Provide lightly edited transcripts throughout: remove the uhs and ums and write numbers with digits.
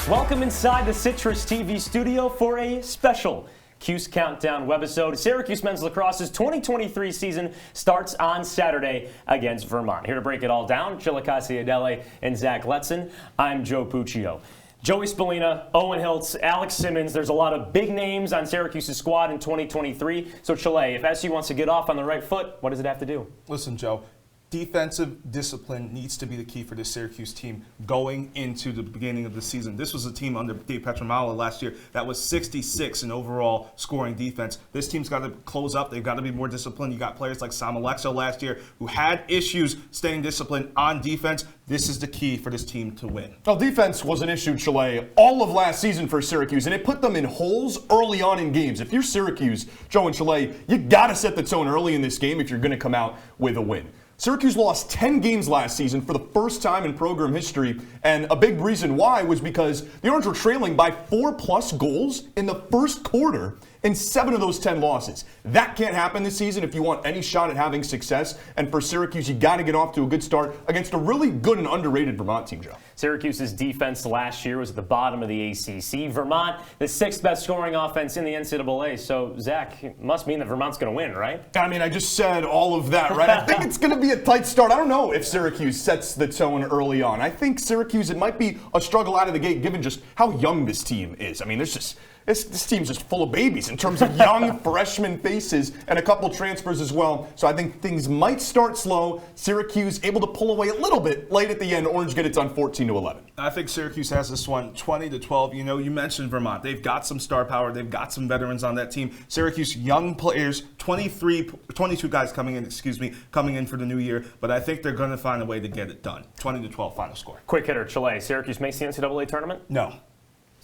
Welcome inside the CitrusTV studio for a special Cuse Countdown Webisode. Syracuse men's lacrosse's 2023 season starts on Saturday against Vermont. Here to break it all down, Chilekasi, Adele, and Zach Letson. I'm Joe Puccio. Joey Spallina, Owen Hiltz, Alex Simmons. There's a lot of big names on Syracuse's squad in 2023. So, Chile, if SU wants to get off on the right foot, what does it have to do? Listen, Joe. Defensive discipline needs to be the key for this Syracuse team going into the beginning of the season. This was a team under Dave Petramala last year that was 66 in overall scoring defense. This team's got to close up. They've got to be more disciplined. You got players like Sam Alexo last year who had issues staying disciplined on defense. This is the key for this team to win. Well, defense was an issue, Chile, all of last season for Syracuse, and it put them in holes early on in games. If you're Syracuse, Joe and Chile, you got to set the tone early in this game if you're going to come out with a win. Syracuse lost 10 games last season for the first time in program history, and a big reason why was because the Orange were trailing by 4+ goals in the first quarter in 7 of those 10 losses. That can't happen this season if you want any shot at having success, and for Syracuse, you got to get off to a good start against a really good and underrated Vermont team, Joe. Syracuse's defense last year was at the bottom of the ACC. Vermont, the 6th best scoring offense in the NCAA. So, Zach, it must mean that Vermont's going to win, right? I mean, I just said all of that, right? I think it's going to be a tight start. I don't know if Syracuse sets the tone early on. I think Syracuse, it might be a struggle out of the gate given just how young this team is. I mean, there's just... This team's just full of babies in terms of young freshman faces and a couple transfers as well. So I think things might start slow. Syracuse able to pull away a little bit late at the end. Orange get it done 14-11. I think Syracuse has this one 20-12. You know, you mentioned Vermont. They've got some star power. They've got some veterans on that team. Syracuse, young players, 22 guys coming in for the new year. But I think they're going to find a way to get it done. 20-12 final score. Quick hitter, Chile. Syracuse makes the NCAA tournament? No.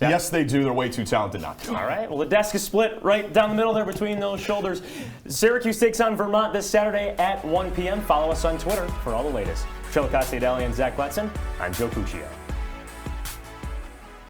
Yes, they do. They're way too talented not to. All right. Well, the desk is split right down the middle there between those shoulders. Syracuse takes on Vermont this Saturday at 1 p.m. Follow us on Twitter for all the latest. Chilekasi, Adele, and Zach Letson. I'm Joe Puccio.